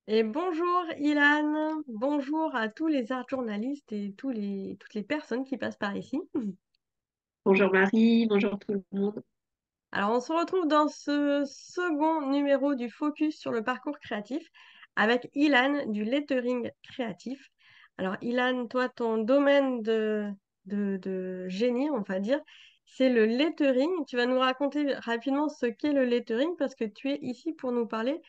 Et bonjour Ilan, bonjour à tous les art journalistes et toutes les personnes qui passent par ici. Bonjour Marie, bonjour tout le monde. Alors on se retrouve dans ce second numéro du Focus sur le parcours créatif avec Ilan du lettering créatif. Alors Ilan, toi ton domaine de génie, on va dire, c'est le lettering. Tu vas nous raconter rapidement ce qu'est le lettering parce que tu es ici pour nous parler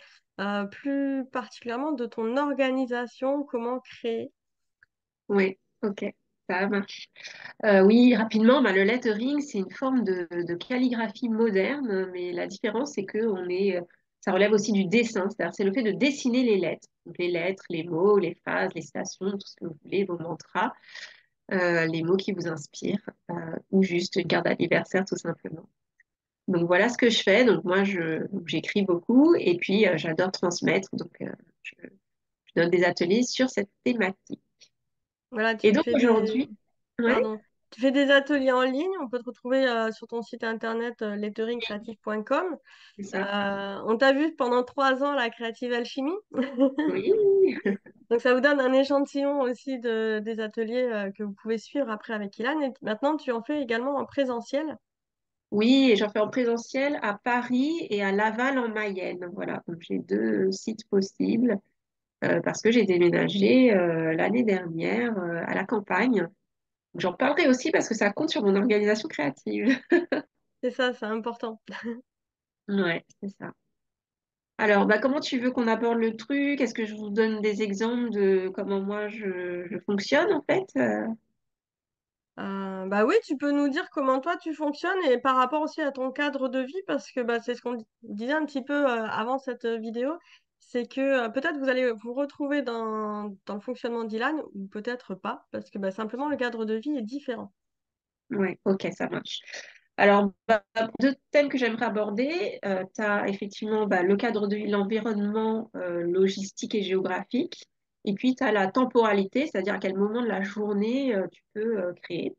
plus particulièrement de ton organisation, comment créer. Oui, ok, ça marche. Oui, rapidement, le lettering, c'est une forme de calligraphie moderne, mais la différence, c'est que ça relève aussi du dessin, c'est-à-dire c'est le fait de dessiner les lettres. Donc les lettres, les mots, les phrases, les stations, tout ce que vous voulez, vos mantras, les mots qui vous inspirent, ou juste une carte d'anniversaire, tout simplement. Donc voilà ce que je fais. Donc moi, j'écris beaucoup et puis j'adore transmettre. Donc je donne des ateliers sur cette thématique. Voilà, Et tu donc fais aujourd'hui, ouais, pardon, tu fais des ateliers en ligne. On peut te retrouver sur ton site internet letteringcreative.com. c'est ça. On t'a vu pendant 3 ans la Creative Alchemy. Oui, Donc ça vous donne un échantillon aussi des ateliers que vous pouvez suivre après avec Ilan. Et maintenant, tu en fais également en présentiel. oui, et j'en fais en présentiel à Paris et à Laval en Mayenne. Voilà, donc j'ai deux sites possibles parce que j'ai déménagé l'année dernière à la campagne. J'en parlerai aussi parce que ça compte sur mon organisation créative. C'est ça, c'est important. Ouais, c'est ça. Alors, comment tu veux qu'on aborde le truc? Est-ce que je vous donne des exemples de comment moi je fonctionne en fait? Bah oui, tu peux nous dire comment toi tu fonctionnes et par rapport aussi à ton cadre de vie, parce que bah, c'est ce qu'on disait un petit peu avant cette vidéo, c'est que peut-être vous allez vous retrouver dans le fonctionnement d'Ilan ou peut-être pas, parce que bah, simplement le cadre de vie est différent. Ouais, ok, ça marche. Alors, deux thèmes que j'aimerais aborder. Tu as effectivement le cadre de vie, l'environnement logistique et géographique. Et puis, tu as la temporalité, c'est-à-dire à quel moment de la journée tu peux créer.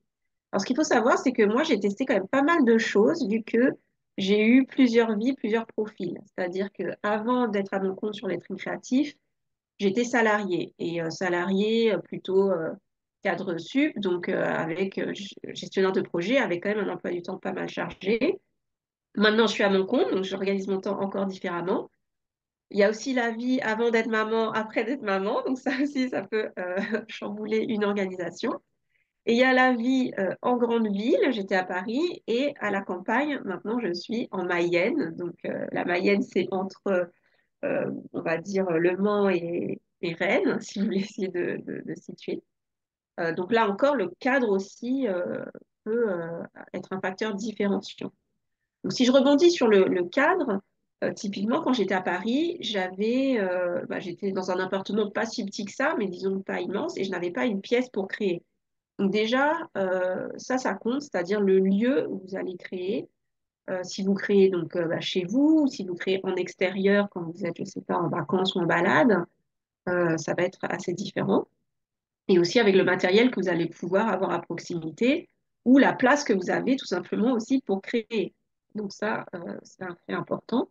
Alors, ce qu'il faut savoir, c'est que moi, j'ai testé quand même pas mal de choses, vu que j'ai eu plusieurs vies, plusieurs profils. C'est-à-dire que avant d'être à mon compte sur les trucs créatifs, j'étais salariée et salariée plutôt cadre sup, donc avec gestionnaire de projet, avec quand même un emploi du temps pas mal chargé. Maintenant, je suis à mon compte, donc j'organise mon temps encore différemment. Il y a aussi la vie avant d'être maman, après d'être maman, donc ça aussi, ça peut chambouler une organisation. Et il y a la vie en grande ville, j'étais à Paris, et à la campagne, maintenant je suis en Mayenne. Donc la Mayenne, c'est entre on va dire, Le Mans et Rennes, si vous voulez essayer de situer. Donc là encore, le cadre aussi peut être un facteur différenciant. Donc si je rebondis sur le cadre, typiquement quand j'étais à Paris, j'étais dans un appartement pas si petit que ça, mais disons pas immense, et je n'avais pas une pièce pour créer. Donc déjà, ça compte, c'est-à-dire le lieu où vous allez créer. Si vous créez donc chez vous, ou si vous créez en extérieur quand vous êtes, je sais pas, en vacances ou en balade, ça va être assez différent. Et aussi avec le matériel que vous allez pouvoir avoir à proximité ou la place que vous avez tout simplement aussi pour créer. Donc ça, c'est un fait important.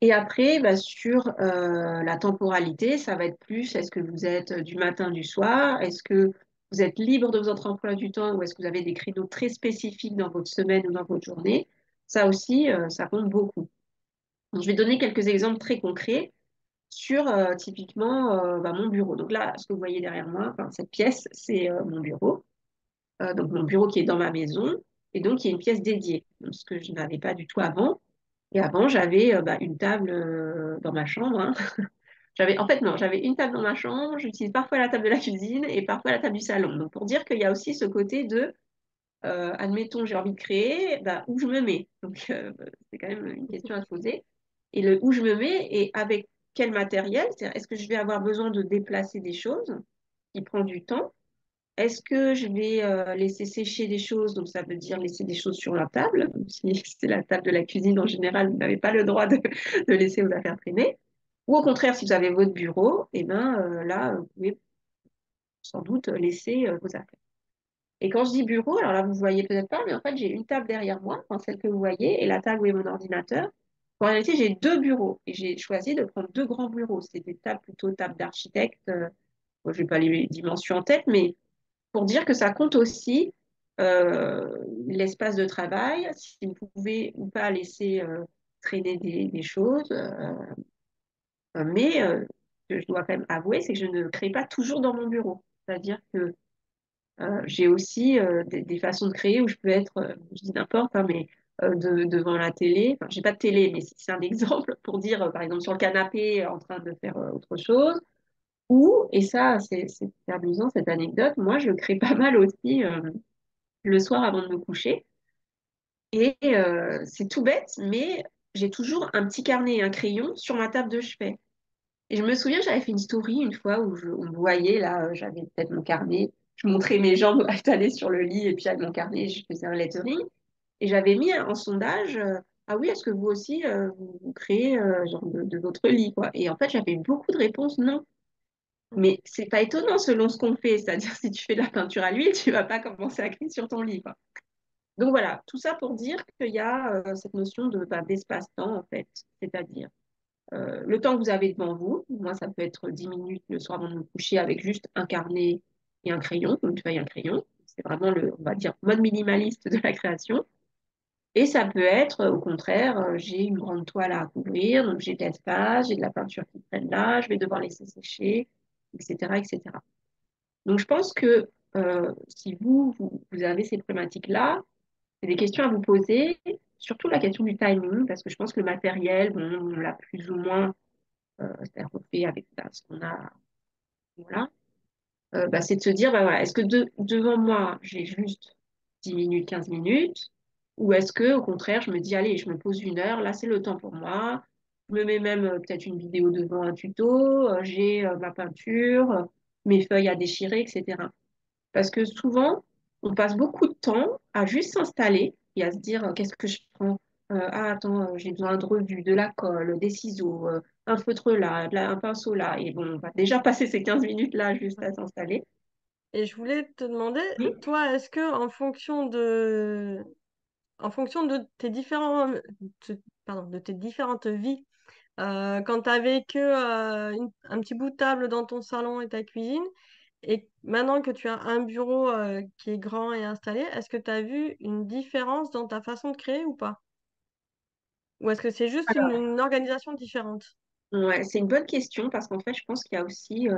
Et après, sur la temporalité, ça va être plus, est-ce que vous êtes du matin, du soir? Est-ce que vous êtes libre de votre emploi du temps ou est-ce que vous avez des créneaux très spécifiques dans votre semaine ou dans votre journée? Ça aussi, ça compte beaucoup. Donc, je vais donner quelques exemples très concrets sur typiquement mon bureau. Donc là, ce que vous voyez derrière moi, enfin, cette pièce, c'est mon bureau. Donc mon bureau qui est dans ma maison. Et donc, il y a une pièce dédiée, donc, ce que je n'avais pas du tout avant. Et avant, j'avais une table dans ma chambre, hein. En fait, non, j'avais une table dans ma chambre. J'utilise parfois la table de la cuisine et parfois la table du salon. Donc, pour dire qu'il y a aussi ce côté de, admettons, j'ai envie de créer, où je me mets. Donc, c'est quand même une question à se poser. Et le où je me mets et avec quel matériel, c'est-à-dire est-ce que je vais avoir besoin de déplacer des choses qui prend du temps? Est-ce que je vais laisser sécher des choses? Donc, ça veut dire laisser des choses sur la table. Donc, si c'est la table de la cuisine, en général, vous n'avez pas le droit de laisser vos affaires traîner. Ou au contraire, si vous avez votre bureau, et ben là, vous pouvez sans doute laisser vos affaires. Et quand je dis bureau, alors là, vous ne voyez peut-être pas, mais en fait, j'ai une table derrière moi, enfin, celle que vous voyez, et la table où est mon ordinateur. En réalité, j'ai deux bureaux et j'ai choisi de prendre deux grands bureaux. C'est des tables plutôt tables d'architecte. Bon, je n'ai pas les dimensions en tête, mais pour dire que ça compte aussi l'espace de travail, si vous pouvez ou pas laisser traîner des choses. Mais ce que je dois quand même avouer, c'est que je ne crée pas toujours dans mon bureau. C'est-à-dire que j'ai aussi des façons de créer où je peux être, je dis n'importe, hein, mais devant la télé. Enfin, j'ai pas de télé, mais c'est un exemple pour dire, par exemple, sur le canapé en train de faire autre chose. Ou, et ça, c'est amusant cette anecdote, moi, je crée pas mal aussi le soir avant de me coucher. Et c'est tout bête, mais j'ai toujours un petit carnet et un crayon sur ma table de chevet. Et je me souviens, j'avais fait une story une fois où on me voyait, là, j'avais peut-être mon carnet, je montrais mes jambes étalées sur le lit et puis avec mon carnet, je faisais un lettering. Et j'avais mis en sondage, ah oui, est-ce que vous aussi, vous créez genre de votre lit, quoi. Et en fait, j'avais eu beaucoup de réponses non. Mais c'est pas étonnant selon ce qu'on fait, c'est-à-dire si tu fais de la peinture à l'huile, tu vas pas commencer à créer sur ton lit, quoi. Donc voilà, tout ça pour dire qu'il y a cette notion d'espace-temps, en fait, c'est-à-dire le temps que vous avez devant vous. Moi, ça peut être 10 minutes le soir avant de me coucher avec juste un carnet et un crayon, une feuille et un crayon. C'est vraiment on va dire, mode minimaliste de la création. Et ça peut être, au contraire, j'ai une grande toile à couvrir, donc j'ai de l'espace, j'ai de la peinture qui traîne là, je vais devoir laisser sécher, etc., etc. Donc, je pense que si vous avez ces problématiques-là, c'est des questions à vous poser, surtout la question du timing, parce que je pense que le matériel, bon, on l'a plus ou moins c'est-à-dire qu'on fait avec ce qu'on a, voilà. C'est de se dire, bah, voilà, est-ce que devant moi, j'ai juste 10 minutes, 15 minutes, ou est-ce que, au contraire, je me dis, allez, je me pose une heure, là, c'est le temps pour moi. Je me mets même peut-être une vidéo devant un tuto, j'ai ma peinture, mes feuilles à déchirer, etc. Parce que souvent, on passe beaucoup de temps à juste s'installer et à se dire qu'est-ce que je prends? Ah, attends, j'ai besoin de revue, de la colle, des ciseaux, un feutre là, un pinceau là. Et bon, on va déjà passer ces 15 minutes là juste à s'installer. Et je voulais te demander, Oui. toi, est-ce que en fonction de tes pardon, de tes différentes vies, quand tu avais que un petit bout de table dans ton salon et ta cuisine, et maintenant que tu as un bureau qui est grand et installé, est-ce que tu as vu une différence dans ta façon de créer ou pas? Ou est-ce que c'est juste Alors, une organisation différente? ouais, c'est une bonne question parce qu'en fait, je pense qu'il y a aussi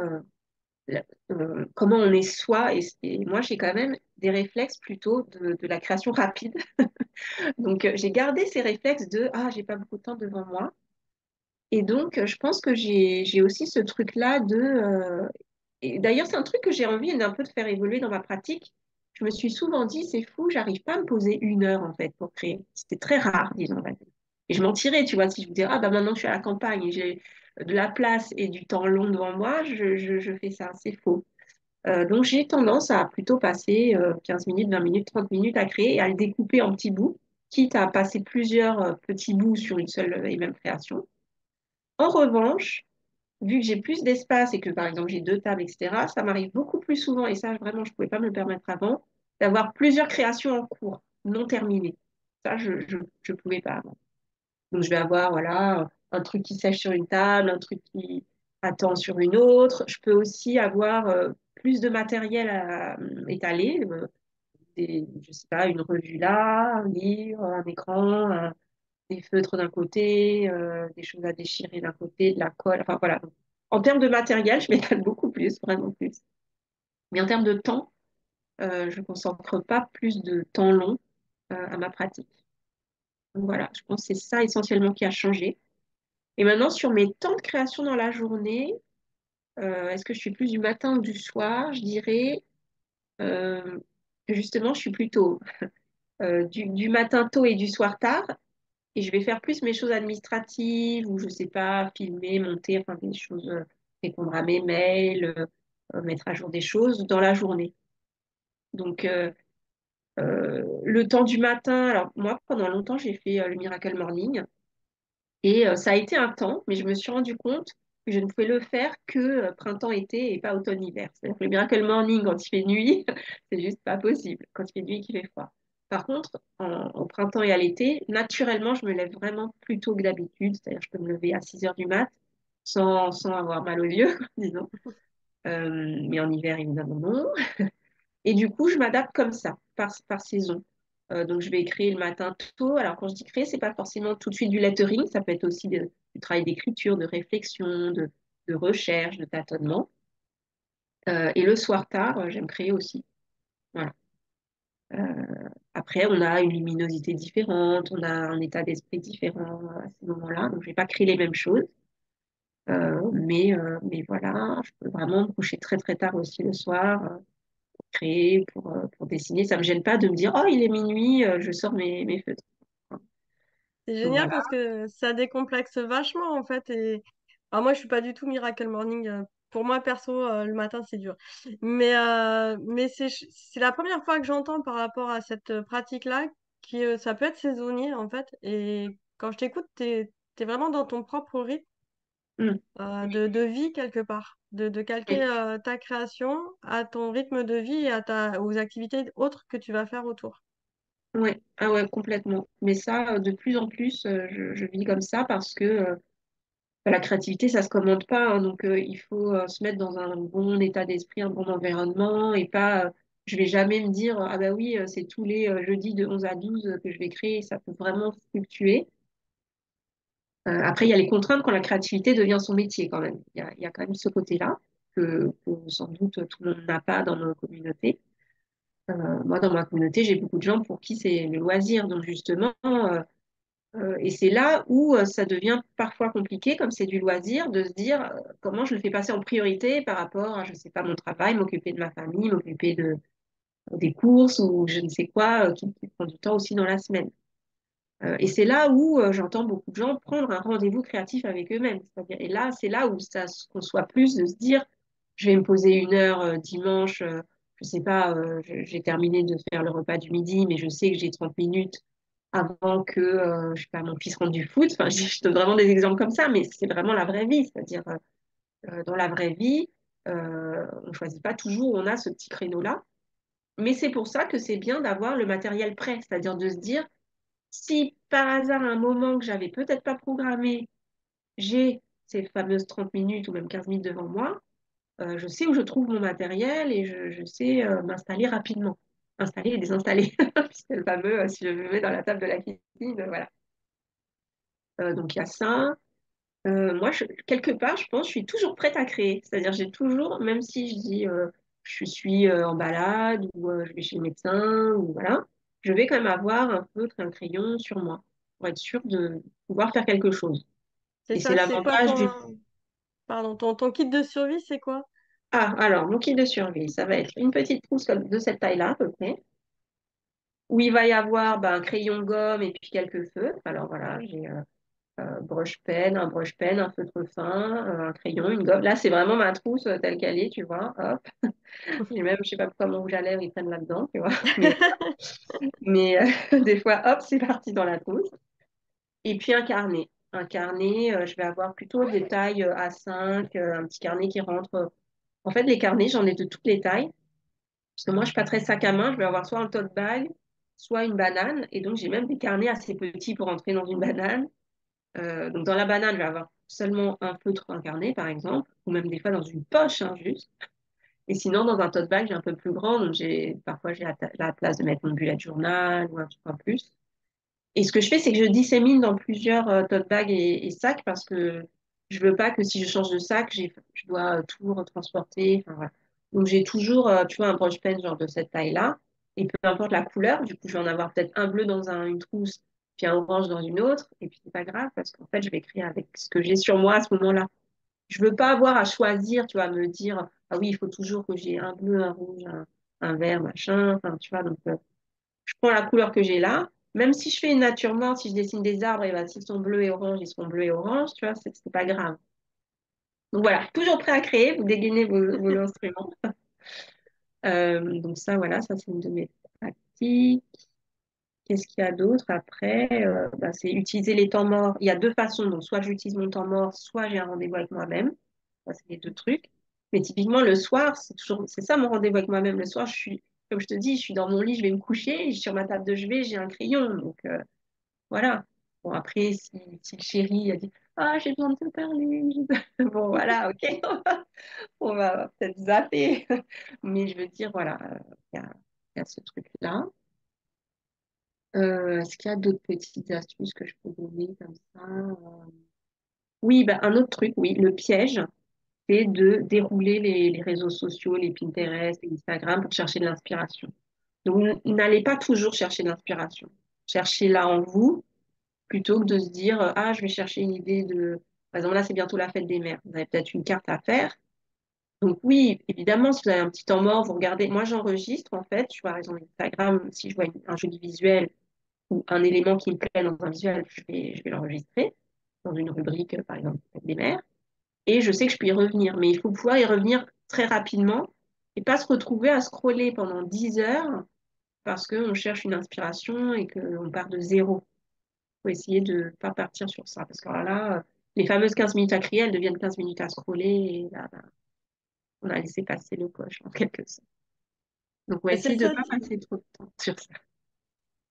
comment on est soi. Et moi, j'ai quand même des réflexes plutôt de la création rapide. Donc, j'ai gardé ces réflexes de ah, j'ai pas beaucoup de temps devant moi. Et donc, je pense que j'ai aussi ce truc-là et d'ailleurs, c'est un truc que j'ai envie d'un peu de faire évoluer dans ma pratique. Je me suis souvent dit, c'est fou, j'arrive pas à me poser une heure, en fait, pour créer. C'était très rare, disons, on va dire. Et je mentirais, tu vois, si je vous disais, ah, bah maintenant je suis à la campagne et j'ai de la place et du temps long devant moi, je fais ça. C'est faux. Donc, j'ai tendance à plutôt passer 15 minutes, 20 minutes, 30 minutes à créer et à le découper en petits bouts, quitte à passer plusieurs petits bouts sur une seule et même création. En revanche, vu que j'ai plus d'espace et que, par exemple, j'ai deux tables, etc., ça m'arrive beaucoup plus souvent, et ça, vraiment, je ne pouvais pas me le permettre avant, d'avoir plusieurs créations en cours, non terminées. Ça, je pouvais pas avant. Donc, je vais avoir, voilà, un truc qui sèche sur une table, un truc qui attend sur une autre. Je peux aussi avoir plus de matériel à étaler, je sais pas, une revue là, un livre, un écran, des feutres d'un côté, des choses à déchirer d'un côté, de la colle. Enfin voilà. Donc, en termes de matériel, je m'étale beaucoup plus, vraiment plus. Mais en termes de temps, je ne consacre pas plus de temps long à ma pratique. Donc voilà, je pense que c'est ça essentiellement qui a changé. Et maintenant, sur mes temps de création dans la journée, est-ce que je suis plus du matin ou du soir? Je dirais euh, que justement, je suis plutôt du matin tôt et du soir tard. Et je vais faire plus mes choses administratives ou je sais pas, filmer, monter, enfin des choses, répondre à mes mails, mettre à jour des choses dans la journée. Donc le temps du matin, alors moi pendant longtemps j'ai fait le Miracle Morning et ça a été un temps, mais je me suis rendu compte que je ne pouvais le faire que printemps-été et pas automne-hiver. C'est-à-dire que le Miracle Morning quand il fait nuit, c'est juste pas possible quand il fait nuit et qu'il fait froid. Par contre, au printemps et à l'été, naturellement, je me lève vraiment plus tôt que d'habitude. C'est-à-dire, je peux me lever à 6 heures du mat sans avoir mal aux yeux, disons. Mais en hiver, évidemment, non. Et du coup, je m'adapte comme ça, par saison. Donc, je vais créer le matin tôt. Alors, quand je dis créer, c'est pas forcément tout de suite du lettering. Ça peut être aussi du travail d'écriture, de réflexion, de recherche, de tâtonnement. Et le soir tard, j'aime créer aussi. Voilà. Après, on a une luminosité différente, on a un état d'esprit différent à ces moments-là. Donc, je vais pas créer les mêmes choses. Mais voilà, je peux vraiment me coucher très très tard aussi le soir, pour créer, pour dessiner. Ça me gêne pas de me dire, oh, il est minuit, je sors mes feutres. C'est Donc génial voilà. parce que ça décomplexe vachement en fait. Et alors moi, je suis pas du tout Miracle Morning. Pour moi, perso, le matin, c'est dur. Mais c'est la première fois que j'entends par rapport à cette pratique-là qui ça peut être saisonnier en fait. Et quand je t'écoute, t'es vraiment dans ton propre rythme Mm. de vie quelque part. De calquer Oui, ta création à ton rythme de vie et aux activités autres que tu vas faire autour. ouais. Ah ouais, complètement. Mais ça, de plus en plus, je vis comme ça parce que la créativité, ça se commande pas, hein. Donc, il faut se mettre dans un bon état d'esprit, un bon environnement et pas. Je vais jamais me dire, ah bah oui, c'est tous les jeudis de 11 à 12 que je vais créer. Ça peut vraiment fluctuer. Après, il y a les contraintes quand la créativité devient son métier quand même. Il y a quand même ce côté-là que sans doute tout le monde n'a pas dans nos communautés. Moi, dans ma communauté, j'ai beaucoup de gens pour qui c'est le loisir. Donc, justement, et c'est là où ça devient parfois compliqué, comme c'est du loisir, de se dire comment je le fais passer en priorité par rapport à, je sais pas, mon travail, m'occuper de ma famille, m'occuper des courses ou je ne sais quoi, qui prend du temps aussi dans la semaine. Et c'est là où j'entends beaucoup de gens prendre un rendez-vous créatif avec eux-mêmes. C'est-à-dire, et là, c'est là où ça se conçoit plus de se dire, je vais me poser une heure dimanche, je sais pas, j'ai terminé de faire le repas du midi, mais je sais que j'ai 30 minutes avant que, je sais pas, mon fils rentre du foot. Enfin, je donne vraiment des exemples comme ça, mais c'est vraiment la vraie vie. C'est-à-dire, dans la vraie vie, on ne choisit pas toujours où on a ce petit créneau-là. Mais c'est pour ça que c'est bien d'avoir le matériel prêt, c'est-à-dire de se dire, si par hasard, à un moment que j'avais peut-être pas programmé, j'ai ces fameuses 30 minutes ou même 15 minutes devant moi, je sais où je trouve mon matériel et je sais m'installer rapidement. Installer et désinstaller. C'est le fameux, si je me mets dans la table de la cuisine, voilà. Donc il y a ça. Moi, quelque part, je pense, je suis toujours prête à créer. C'est-à-dire, j'ai toujours, même si je dis je suis en balade ou je vais chez le médecin ou voilà, je vais quand même avoir un feutre et un crayon sur moi pour être sûre de pouvoir faire quelque chose. C'est Et c'est ça, c'est quoi l'avantage du... pardon, ton kit de survie, c'est quoi? Ah, alors, mon kit de survie, ça va être une petite trousse de cette taille-là, à peu près, où il va y avoir un crayon gomme et puis quelques feutres. Alors voilà, j'ai un brush pen, un feutre fin, un crayon, une gomme. Là, c'est vraiment ma trousse telle qu'elle est, tu vois. Hop. J'ai même, je sais pas pourquoi mon rouge à lèvres, ils prennent là-dedans, tu vois. Mais des fois, hop, c'est parti dans la trousse. Et puis un carnet. Un carnet, je vais avoir plutôt des tailles A5, un petit carnet qui rentre. En fait, les carnets, j'en ai de toutes les tailles. Parce que moi, je suis pas très sac à main. Je vais avoir soit un tote bag, soit une banane. Et donc, j'ai même des carnets assez petits pour entrer dans une banane. Donc, dans la banane, je vais avoir seulement un feutre incarné, par exemple, ou même des fois dans une poche, hein, juste. Et sinon, dans un tote bag, j'ai un peu plus grand, donc parfois j'ai la place de mettre mon bullet journal ou un truc en plus. Et ce que je fais, c'est que je dissémine dans plusieurs tote bags et sacs parce que je veux pas que si je change de sac, je dois tout retransporter. Enfin, voilà. Donc j'ai toujours, tu vois, un brush pen genre de cette taille-là. Et peu importe la couleur, du coup, je vais en avoir peut-être un bleu dans une trousse, puis un orange dans une autre. Et puis c'est pas grave parce qu'en fait, je vais écrire avec ce que j'ai sur moi à ce moment-là. Je veux pas avoir à choisir, tu vois, me dire, ah oui, il faut toujours que j'ai un bleu, un rouge, un vert, machin. Enfin, tu vois, donc je prends la couleur que j'ai là. Même si je fais une nature morte, si je dessine des arbres, et ben, s'ils sont bleus et orange, ils seront bleus et orange, tu vois, c'est pas grave. Donc voilà, toujours prêt à créer, vous dégainez vos instruments. Donc ça, voilà, ça c'est une de mes pratiques. Qu'est-ce qu'il y a d'autre après? C'est utiliser les temps morts. Il y a deux façons. Donc, soit j'utilise mon temps mort, soit j'ai un rendez-vous avec moi-même. Ça, c'est les deux trucs. Mais typiquement, le soir, c'est ça mon rendez-vous avec moi-même. Le soir, je Comme je te dis, je suis dans mon lit, je vais me coucher, et sur ma table de chevet, j'ai un crayon. Donc, voilà. Bon, après, si le chéri a dit, ah, j'ai besoin de te parler. Bon, voilà, ok, on va peut-être zapper. Mais je veux dire, voilà, il y a ce truc-là. Est-ce qu'il y a d'autres petites astuces que je peux donner comme ça? Oui, bah, un autre truc, oui, le piège, c'est de dérouler les réseaux sociaux, les Pinterest, les Instagram pour chercher de l'inspiration. Donc, n'allez pas toujours chercher de l'inspiration. Cherchez-la en vous plutôt que de se dire, ah, je vais chercher une idée de... Par exemple, là, c'est bientôt la fête des mères. Vous avez peut-être une carte à faire. Donc oui, évidemment, si vous avez un petit temps mort, vous regardez. Moi, j'enregistre, en fait, je vois, par exemple, Instagram, si je vois un joli visuel ou un élément qui me plaît dans un visuel, je vais l'enregistrer dans une rubrique, par exemple, fête des mères. Et je sais que je peux y revenir. Mais il faut pouvoir y revenir très rapidement et pas se retrouver à scroller pendant 10 heures parce qu'on cherche une inspiration et qu'on part de zéro. Faut essayer de ne pas partir sur ça. Parce que alors là, les fameuses 15 minutes à crier, elles deviennent 15 minutes à scroller. Et là, ben, on a laissé passer le coche, en quelque sorte. Donc, on va Et c'est essayer de ne ça, pas passer trop de temps sur ça.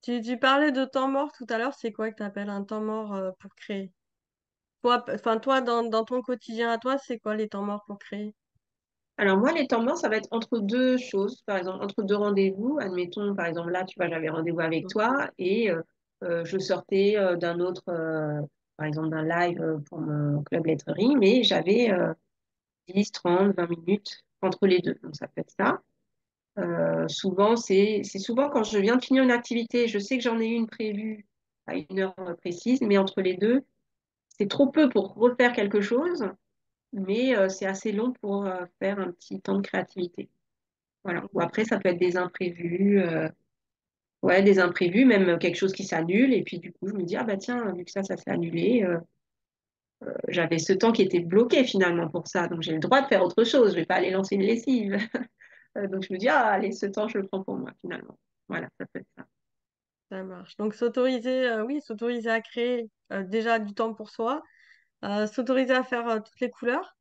tu parlais de temps mort tout à l'heure, c'est quoi que tu appelles un temps mort pour créer? Toi, enfin, toi, dans ton quotidien à toi, c'est quoi les temps morts pour créer? Alors, moi, les temps morts, ça va être entre deux choses. Par exemple, entre deux rendez-vous. Admettons, par exemple, là, tu vois, j'avais rendez-vous avec Mm. toi et je sortais d'un autre, par exemple, d'un live pour mon club lettering, mais j'avais 10, 30, 20 minutes entre les deux. Donc, ça peut être ça. Souvent, c'est souvent quand je viens de finir une activité, je sais que j'en ai une prévue à une heure précise, mais entre les deux, c'est trop peu pour refaire quelque chose, mais c'est assez long pour faire un petit temps de créativité. Voilà. Ou après, ça peut être des imprévus, ouais, des imprévus, même quelque chose qui s'annule, et puis du coup, je me dis, ah bah tiens, vu que ça s'est annulé, j'avais ce temps qui était bloqué finalement pour ça, donc j'ai le droit de faire autre chose, je vais pas aller lancer une lessive. Donc je me dis, ah, allez, ce temps, je le prends pour moi finalement. Voilà, ça peut être ça. Ça marche. Donc s'autoriser, oui, s'autoriser à créer déjà du temps pour soi, s'autoriser à faire toutes les couleurs.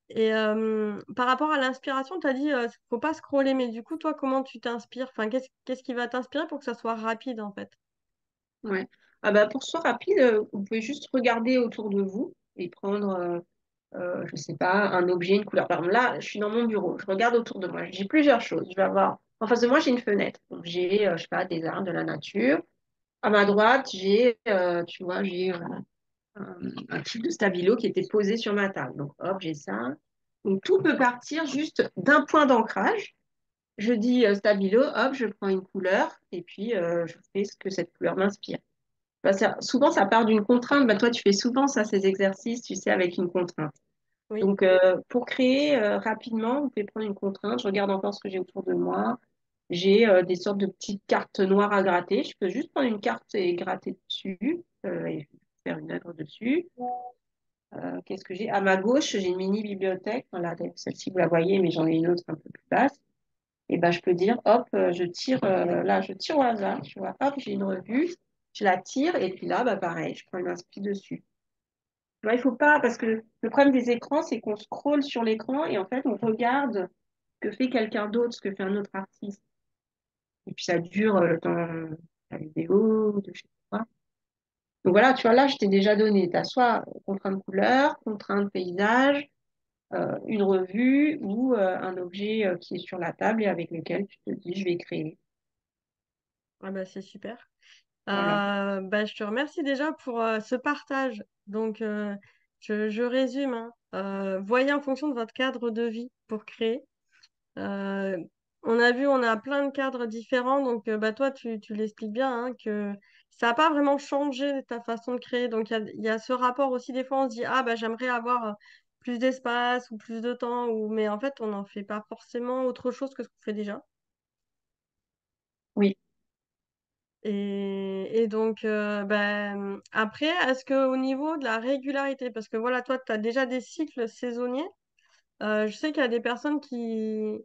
Et par rapport à l'inspiration, tu as dit faut pas scroller, mais du coup, toi, comment tu t'inspires? Enfin, qu'est-ce qui va t'inspirer pour que ça soit rapide en fait? Ouais. Ah bah, pour que ce soit rapide, vous pouvez juste regarder autour de vous et prendre, je sais pas, un objet, une couleur. Par exemple, là, je suis dans mon bureau, je regarde autour de moi, j'ai plusieurs choses. Je vais avoir, en face de moi, j'ai une fenêtre. Donc, j'ai, je sais pas, des arbres, de la nature. À ma droite, j'ai, tu vois, j'ai un type de stabilo qui était posé sur ma table. Donc, hop, j'ai ça. Donc, tout peut partir juste d'un point d'ancrage. Je dis stabilo, hop, je prends une couleur et puis je fais ce que cette couleur m'inspire. Bah, souvent, ça part d'une contrainte. Bah, toi, tu fais souvent ça, ces exercices, tu sais, avec une contrainte. Oui. Donc, pour créer rapidement, vous pouvez prendre une contrainte. Je regarde encore ce que j'ai autour de moi. J'ai des sortes de petites cartes noires à gratter. Je peux juste prendre une carte et gratter dessus et faire une œuvre dessus. Qu'est-ce que j'ai? À ma gauche, j'ai une mini bibliothèque. Voilà, celle-ci, vous la voyez, mais j'en ai une autre un peu plus basse. Et ben, je peux dire, hop, je tire, là, je tire au hasard, tu vois, hop, j'ai une revue, je la tire, et puis là, bah, pareil, je prends une inspi dessus. Tu vois, il faut pas, parce que le problème des écrans, c'est qu'on scrolle sur l'écran et en fait, on regarde ce que fait quelqu'un d'autre, ce que fait un autre artiste. Et puis ça dure le temps de la vidéo, de je sais pas quoi. Donc voilà, tu vois, là, je t'ai déjà donné. Tu as soit contrainte couleur, contrainte paysage, une revue ou un objet qui est sur la table et avec lequel tu te dis, je vais créer. Ah bah, c'est super. Voilà. Bah, je te remercie déjà pour ce partage. Donc, je résume, hein. Voyez en fonction de votre cadre de vie pour créer. Euh, on a vu, on a plein de cadres différents. Donc, bah, toi, tu l'expliques bien, hein, que ça n'a pas vraiment changé ta façon de créer. Donc, il y a ce rapport aussi. Des fois, on se dit, ah, bah, j'aimerais avoir plus d'espace ou plus de temps. Mais en fait, on n'en fait pas forcément autre chose que ce qu'on fait déjà. Oui. Et donc, après, est-ce que au niveau de la régularité, parce que voilà, toi, tu as déjà des cycles saisonniers, je sais qu'il y a des personnes qui,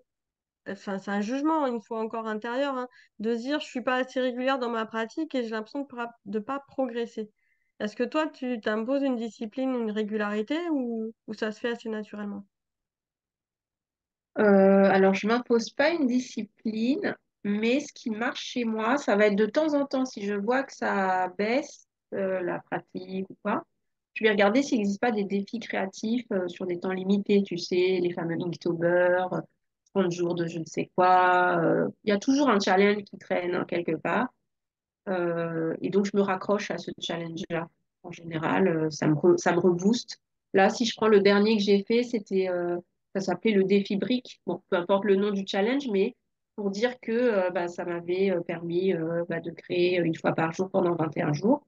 enfin, c'est un jugement, une fois encore intérieur, hein, de se dire, je suis pas assez régulière dans ma pratique et j'ai l'impression de pas progresser. Est-ce que toi, tu t'imposes une discipline, une régularité ou ça se fait assez naturellement? Alors, je m'impose pas une discipline. Mais ce qui marche chez moi, ça va être de temps en temps, si je vois que ça baisse, la pratique ou quoi, je vais regarder s'il n'existe pas des défis créatifs sur des temps limités, tu sais, les fameux Inktober, 30 jours de je ne sais quoi. Il y a toujours un challenge qui traîne hein, quelque part. Et donc, je me raccroche à ce challenge-là. En général, ça me rebooste. Là, si je prends le dernier que j'ai fait, ça s'appelait le défi brique. Bon, peu importe le nom du challenge, mais pour dire que bah, ça m'avait permis bah, de créer une fois par jour pendant 21 jours.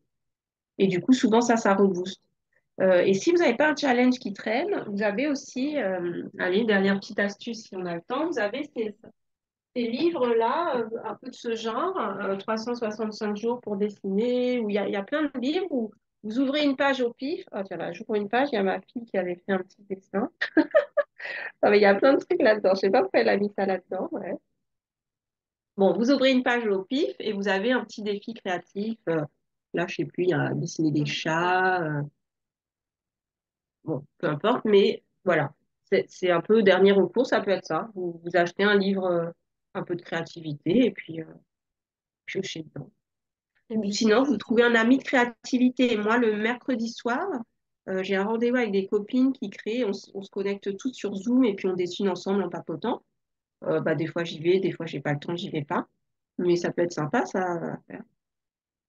Et du coup, souvent, ça rebooste. Et si vous n'avez pas un challenge qui traîne, vous avez aussi, allez, dernière petite astuce si on a le temps, vous avez ces livres-là, un peu de ce genre, 365 jours pour dessiner, où il y a plein de livres où vous ouvrez une page au pif. Ah, tiens, là, j'ouvre une page, il y a ma fille qui avait fait un petit dessin. Ah, mais il y a plein de trucs là-dedans. Je sais pas pourquoi elle a mis ça là-dedans. Ouais. Bon, vous ouvrez une page au pif et vous avez un petit défi créatif. Là, je sais plus, il y a dessiner des chats. Bon, peu importe, mais voilà. C'est un peu dernier recours, ça peut être ça. Vous achetez un livre, un peu de créativité, et puis piochez dedans. Et Ou puis c'est sinon, vous chouette. trouvez un ami de créativité. Moi, le mercredi soir, j'ai un rendez-vous avec des copines qui créent. On se connecte toutes sur Zoom et puis on dessine ensemble en papotant. Bah, des fois, j'y vais, des fois, j'ai pas le temps, j'y vais pas. Mais ça peut être sympa, ça, à faire.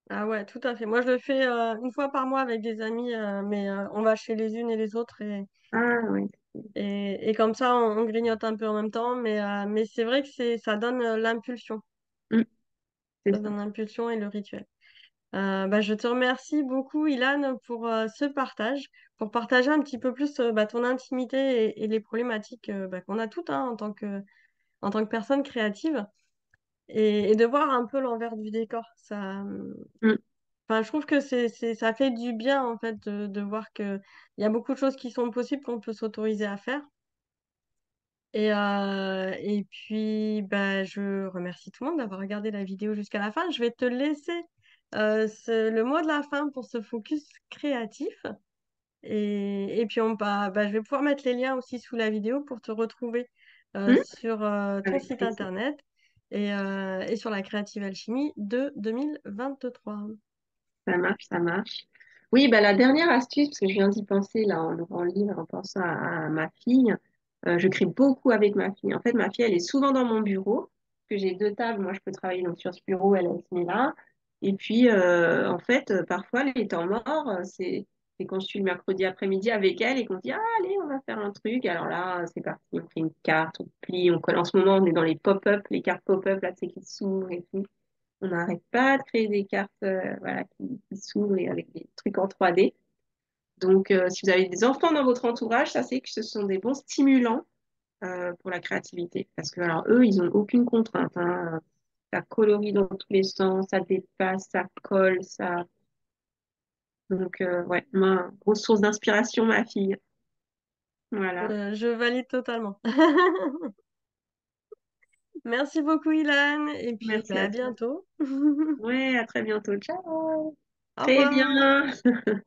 Ah ouais, tout à fait. Moi, je le fais une fois par mois avec des amis, mais on va chez les unes et les autres Ah, oui. et comme ça, on grignote un peu en même temps. Mais c'est vrai que ça donne l'impulsion. Mm, c'est Ça ça. donne l'impulsion et le rituel. Bah, je te remercie beaucoup, Ilan, pour ce partage, pour partager un petit peu plus bah, ton intimité et les problématiques bah, qu'on a toutes hein, en tant que personne créative et de voir un peu l'envers du décor. Mm, Enfin, je trouve que ça fait du bien en fait de voir qu'il y a beaucoup de choses qui sont possibles qu'on peut s'autoriser à faire. Et puis, bah, je remercie tout le monde d'avoir regardé la vidéo jusqu'à la fin. Je vais te laisser le mot de la fin pour ce focus créatif. Et puis, je vais pouvoir mettre les liens aussi sous la vidéo pour te retrouver mm, sur ton avec site plaisir. internet et sur la Créative Alchimie de 2023. Ça marche, ça marche. Oui, bah, la dernière astuce, parce que je viens d'y penser là en ouvrant le livre, en pensant à ma fille, je crée beaucoup avec ma fille. En fait, ma fille, elle est souvent dans mon bureau, parce que j'ai deux tables. Moi, je peux travailler donc sur ce bureau, elle se met là. Et puis, en fait, parfois, les temps morts, c'est quand je suis le mercredi après-midi avec elle et qu'on dit, ah, allez, on va faire un truc. Alors là, c'est parti, on fait une carte, on plie, on colle. En ce moment, on est dans les pop-up, les cartes pop-up, là, tu sais, qui s'ouvrent et tout. On n'arrête pas de créer des cartes voilà, qui s'ouvrent et avec des trucs en 3D. Donc, si vous avez des enfants dans votre entourage, sachez que ce sont des bons stimulants pour la créativité. Parce que, alors, eux, ils n'ont aucune contrainte. Hein. Ça colorie dans tous les sens, ça dépasse, ça colle, ça. Donc, ouais, ma grosse source d'inspiration, ma fille. Voilà. Je valide totalement. Merci beaucoup, Ilan. Et puis, Merci bah, à à toi. bientôt. Ouais, à très bientôt. Ciao. Au Très bien. revoir.